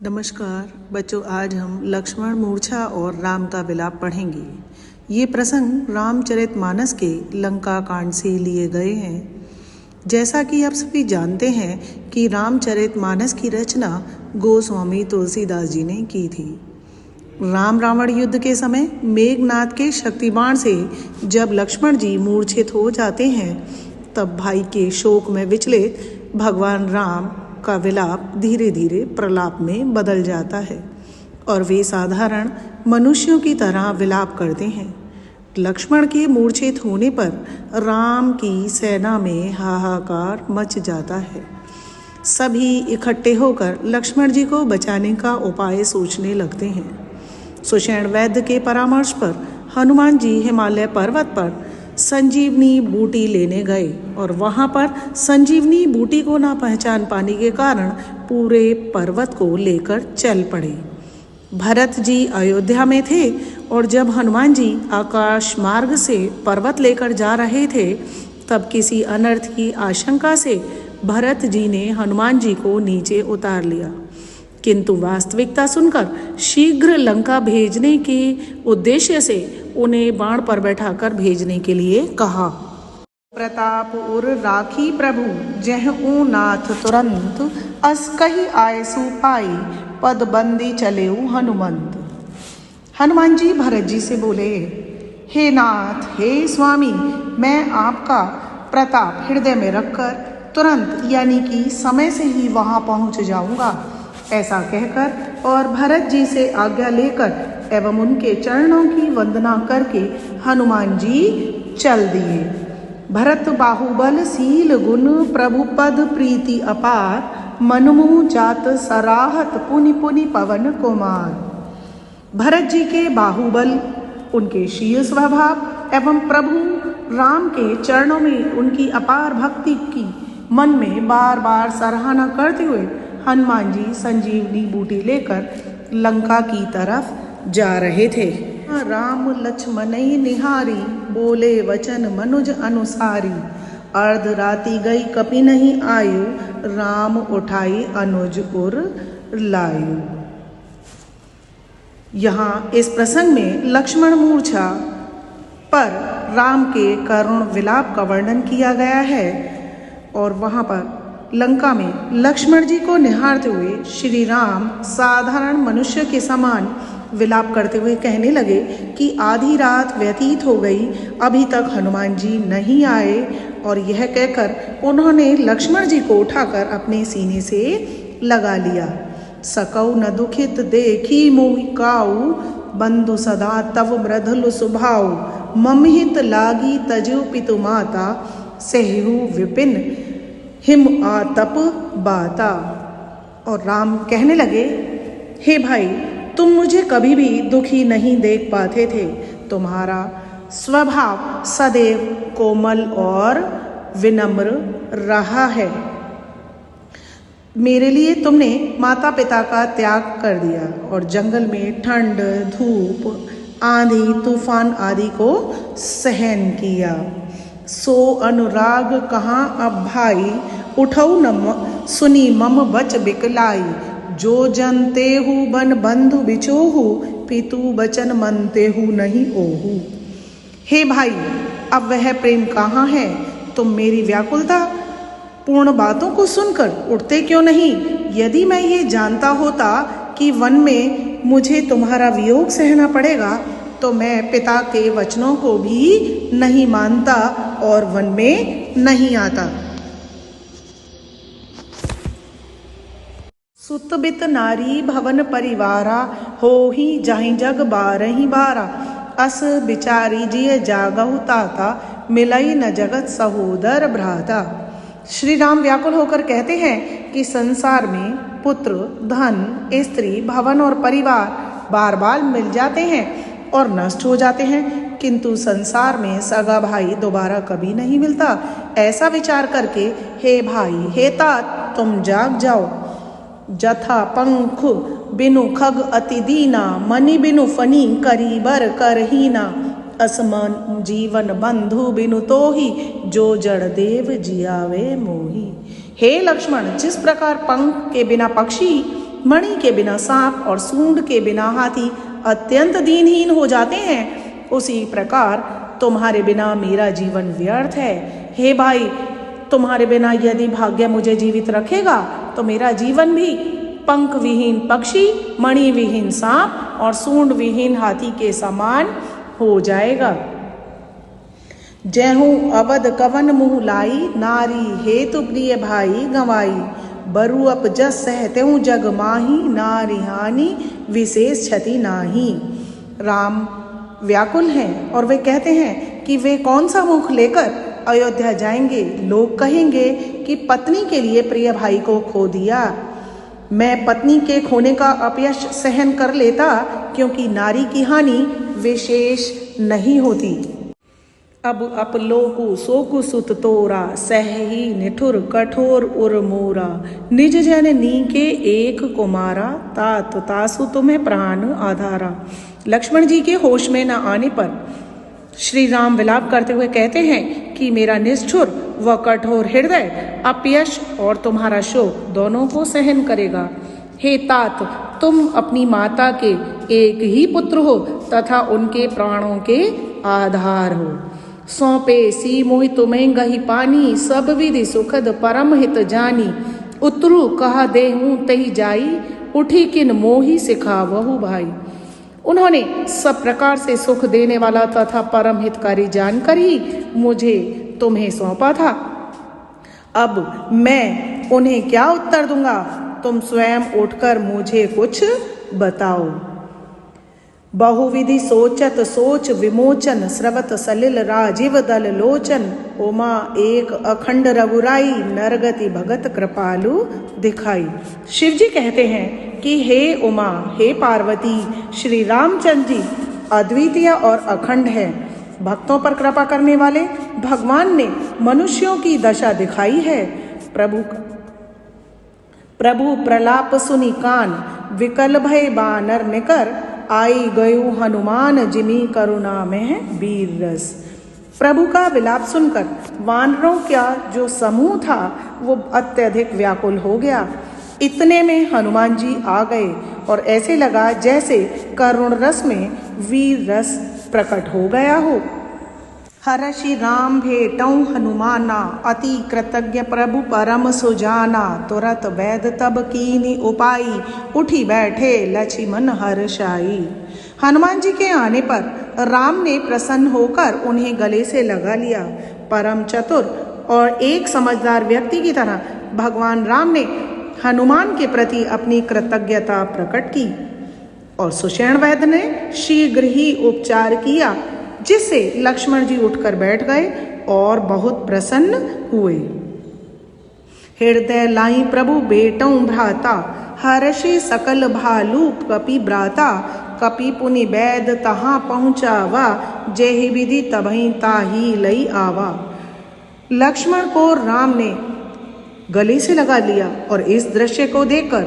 नमस्कार बच्चों, आज हम लक्ष्मण मूर्छा और राम का विलाप पढ़ेंगे। ये प्रसंग रामचरितमानस के लंका कांड से लिए गए हैं। जैसा कि आप सभी जानते हैं कि रामचरितमानस की रचना गोस्वामी तुलसीदास जी ने की थी। राम रावण युद्ध के समय मेघनाथ के शक्तिबाण से जब लक्ष्मण जी मूर्छित हो जाते हैं, तब भाई के शोक में विचलित भगवान राम का विलाप धीरे धीरे प्रलाप में बदल जाता है और वे साधारण मनुष्यों की तरह विलाप करते हैं। लक्ष्मण के मूर्छित होने पर राम की सेना में हाहाकार मच जाता है। सभी इकट्ठे होकर लक्ष्मण जी को बचाने का उपाय सोचने लगते हैं। सुषेण वैद्य के परामर्श पर हनुमान जी हिमालय पर्वत पर संजीवनी बूटी लेने गए और वहां पर संजीवनी बूटी को ना पहचान पाने के कारण पूरे पर्वत को लेकर चल पड़े। भरत जी अयोध्या में थे और जब हनुमान जी आकाश मार्ग से पर्वत लेकर जा रहे थे, तब किसी अनर्थ की आशंका से भरत जी ने हनुमान जी को नीचे उतार लिया, किंतु वास्तविकता सुनकर शीघ्र लंका भेजने के उद्देश्य से उन्हें बाण पर बैठाकर भेजने के लिए कहा। प्रताप उर राखी प्रभु जह ऊ नाथ तुरंत, अस कही आयसु पाई पद बंदी चले हनुमंत। हनुमान जी भरत जी से बोले, हे नाथ, हे स्वामी, मैं आपका प्रताप हृदय में रखकर तुरंत यानी कि समय से ही वहां पहुंच जाऊंगा। ऐसा कहकर और भरत जी से आज्ञा लेकर एवं उनके चरणों की वंदना करके हनुमान जी चल दिए। भरत बाहुबल शील गुण प्रभु पद प्रीति अपार, मनमु जात सराहत पुनि पुनि पवन कुमार। भरत जी के बाहुबल, उनके शील स्वभाव एवं प्रभु राम के चरणों में उनकी अपार भक्ति की मन में बार बार सराहना करते हुए हनुमान जी संजीवनी बूटी लेकर लंका की तरफ जा रहे थे। राम लक्ष्मण निहारी, बोले वचन मनुज अनुसारी, अर्ध राति गई कपि नहीं आयु, राम उठाई अनुज उर लायु। यहाँ इस प्रसंग में लक्ष्मण मूर्छा पर राम के करुण विलाप का वर्णन किया गया है और वहां पर लंका में लक्ष्मण जी को निहारते हुए श्री राम साधारण मनुष्य के समान विलाप करते हुए कहने लगे कि आधी रात व्यतीत हो गई, अभी तक हनुमान जी नहीं आए। और यह कहकर उन्होंने लक्ष्मण जी को उठाकर अपने सीने से लगा लिया। सकौ न दुखित देखी मोहि काऊ, बंधु सदा तव मृदुल सुभाऊ, ममहित लागी तजु पितु माता, सहु विपिन हिम आतप बाता। और राम कहने लगे, हे भाई, तुम मुझे कभी भी दुखी नहीं देख पाते थे। तुम्हारा स्वभाव सदैव कोमल और विनम्र रहा है। मेरे लिए तुमने माता पिता का त्याग कर दिया और जंगल में ठंड, धूप, आंधी, तूफान आदि को सहन किया। सो अनुराग कहाँ अब भाई, उठऊ न सुनी मम बच बिकलाई, जो जनते हु बन बंधु बिचोहु, पितु बचन मनते हु नहीं ओहु। हे भाई, अब वह प्रेम कहाँ है? तुम मेरी व्याकुलता पूर्ण बातों को सुनकर उठते क्यों नहीं? यदि मैं ये जानता होता कि वन में मुझे तुम्हारा वियोग सहना पड़ेगा, तो मैं पिता के वचनों को भी नहीं मानता और वन में नहीं आता। सुत बित नारी भवन परिवारा, हो ही जाहि जग बारहि बारा, अस बिचारी जिय जागहु ताता, मिलई न जगत सहोदर भ्राता। श्री राम व्याकुल होकर कहते हैं कि संसार में पुत्र, धन, स्त्री, भवन और परिवार बार बार मिल जाते हैं और नष्ट हो जाते हैं, किंतु संसार में सगा भाई दोबारा कभी नहीं मिलता। ऐसा विचार करके हे भाई, हे तात, तुम जाग जाओ। जथा पंख बिनु खग अति दीना, मनि बिनु फनी करी बर करहीना, असमन जीवन बंधु बिनु तोही, जो जड़ देव जियावे मोही। हे लक्ष्मण, जिस प्रकार पंख के बिना पक्षी मणि के बिना सांप और सूंड के बिना हाथी अत्यंत दीनहीन हो जाते हैं, उसी प्रकार तुम्हारे बिना मेरा जीवन व्यर्थ है। हे भाई, तुम्हारे बिना यदि भाग्य मुझे जीवित रखेगा तो मेरा जीवन भी पंख विहीन पक्षी, मणि विहीन सांप और सूंड विहीन हाथी के समान हो जाएगा। जहूँ अवध कवन मुँह लाई, नारी हेतु प्रिय भाई गंवाई। बरु अप जस सहतेहूँ जग माही, नारी हानि विशेष क्षति नाही। राम व्याकुल हैं और वे कहते हैं कि वे कौन सा मुख लेकर अयोध्या जाएंगे। लोग कहेंगे कि पत्नी के लिए प्रिय भाई को खो दिया। मैं पत्नी के खोने का अपयश सहन कर लेता, क्योंकि नारी की हानि विशेष नहीं होती। अब अपलोकु सोकु सुत तोरा, सहही निठुर कठोर उर मोरा। निज जन नीके एक कुमारा, तात तासु तुम्हें प्राण आधारा। लक्ष्मण जी के होश में न आने पर श्री राम विलाप करते हुए कहते हैं कि मेरा निष्ठुर व कठोर हृदय अपयश और तुम्हारा शोक दोनों को सहन करेगा। हे तात, तुम अपनी माता के एक ही पुत्र हो तथा उनके प्राणों के आधार हो। सौंपे सी मोहि तुम्हें गही पानी, सब विधि सुखद परम हित जानी। उतरू कहा देहूं तही जाई, उठी किन मोहि सिखावहु भाई। उन्होंने सब प्रकार से सुख देने वाला तथा परम हितकारी जानकर ही मुझे तुम्हें सौंपा था। अब मैं उन्हें क्या उत्तर दूंगा? तुम स्वयं उठकर मुझे कुछ बताओ। बहुविधि सोचत सोच विमोचन, स्रवत सलिल राजीव दल लोचन। उमा एक अखंड रघुराई, नरगति भगत कृपालु दिखाई। शिव जी कहते हैं कि हे उमा, हे पार्वती, श्री रामचंद्र जी अद्वितीय और अखंड है। भक्तों पर कृपा करने वाले भगवान ने मनुष्यों की दशा दिखाई है। प्रभु प्रलाप सुनि कान, विकल भय बानर निकर। आई गयु हनुमान जिमी करुणा में वीर रस। प्रभु का विलाप सुनकर वानरों का जो समूह था वो अत्यधिक व्याकुल हो गया। इतने में हनुमान जी आ गए और ऐसे लगा जैसे करुण रस में वीर रस प्रकट हो गया हो। हर्षि राम भेटौं हनुमाना, अति कृतज्ञ प्रभु परम सुजाना। तुरत वैद तब कीनी उपाई, उठी बैठे लक्ष्मण हर्षाई। हनुमान जी के आने पर राम ने प्रसन्न होकर उन्हें गले से लगा लिया। परम चतुर और एक समझदार व्यक्ति की तरह भगवान राम ने हनुमान के प्रति अपनी कृतज्ञता प्रकट की और सुषेण वैद्य ने शीघ्र ही उपचार किया, जिससे लक्ष्मण जी उठकर बैठ गए और बहुत प्रसन्न हुए। हृदय लाई प्रभु बेटौं भ्राता, हर्षि सकल भालू कपि ब्राता। कपि पुनि वैद तहाँ पहुँचावा, जेहि विधि तबहि ताहि लई आवा। लक्ष्मण को राम ने गले से लगा लिया और इस दृश्य को देखकर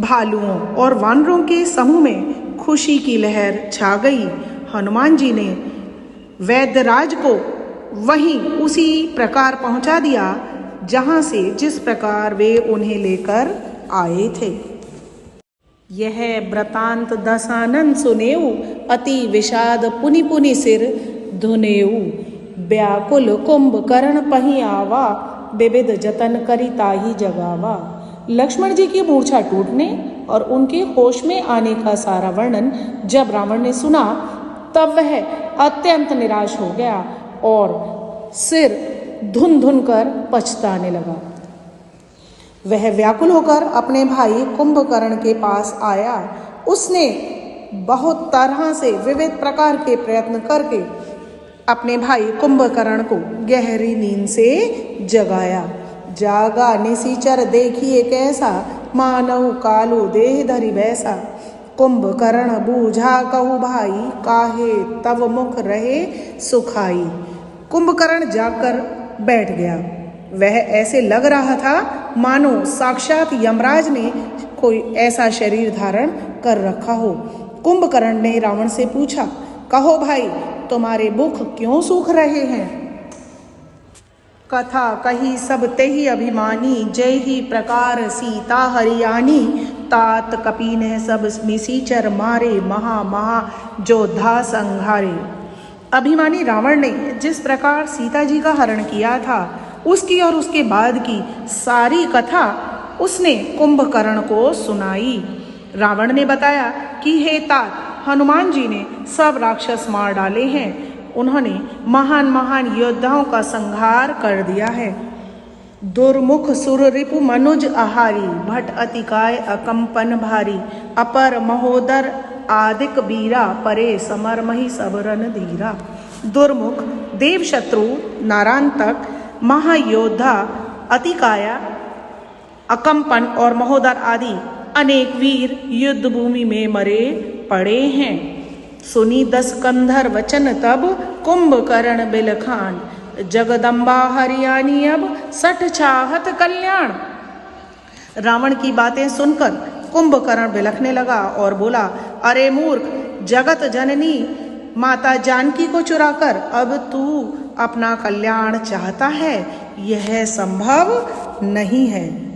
भालुओं और वानरों के समूह में खुशी की लहर छा गई। हनुमान जी ने वैद्यराज को वहीं उसी प्रकार पहुंचा दिया जहां से जिस प्रकार वे उन्हें लेकर आए थे। यह वृतांत दशानन सुनेऊ, अति विषाद पुनि पुनि सिर धुनेऊ। व्याकुल कुंभकर्ण पही आवा, विविध जतन करी ताही जगावा। लक्ष्मण जी की मूर्छा टूटने और उनके होश में आने का सारा वर्णन जब रावण ने सुना तब वह अत्यंत निराश हो गया और सिर धुन धुन कर पछताने लगा। वह व्याकुल होकर अपने भाई कुंभकर्ण के पास आया। उसने बहुत तरह से विविध प्रकार के प्रयत्न करके अपने भाई कुंभकर्ण को गहरी नींद से जगाया। जागा निशिचर देखिए कैसा, मानव कालो देह धरि वैसा। कुंभकर्ण बूझा कहु भाई, काहे तव मुख रहे सुखाई। कुंभकर्ण जाकर बैठ गया। वह ऐसे लग रहा था मानो साक्षात यमराज ने कोई ऐसा शरीर धारण कर रखा हो। कुंभकर्ण ने रावण से पूछा, कहो भाई, तुम्हारे मुख क्यों सूख रहे हैं? कथा कही सब तेहि अभिमानी, जय ही प्रकार सीता हरियाणी। तात कपी ने सब निसीचर मारे, महा महा जोधा संहारे। अभिमानी रावण ने जिस प्रकार सीता जी का हरण किया था उसकी और उसके बाद की सारी कथा उसने कुंभकर्ण को सुनाई। रावण ने बताया कि हे तात, हनुमान जी ने सब राक्षस मार डाले हैं, उन्होंने महान महान योद्धाओं का संहार कर दिया है। दुर्मुख सुर रिपु मनुज आहारी, भट अतिकाय अकंपन भारी, अपर महोदर आदिक बीरा, परे समरमहि सब रन धीरा। दुर्मुख देव शत्रु नारांतक महायोद्धा अतिकाया अकंपन और महोदर आदि अनेक वीर युद्ध भूमि में मरे पड़े हैं। सुनी 10 कंधर वचन तब कुंभकर्ण बिलखान, जगदम्बा हरियाणी अब 60 चाहत कल्याण। रावण की बातें सुनकर कुंभकर्ण बिलखने लगा और बोला, अरे मूर्ख, जगत जननी माता जानकी को चुराकर अब तू अपना कल्याण चाहता है, यह संभव नहीं है।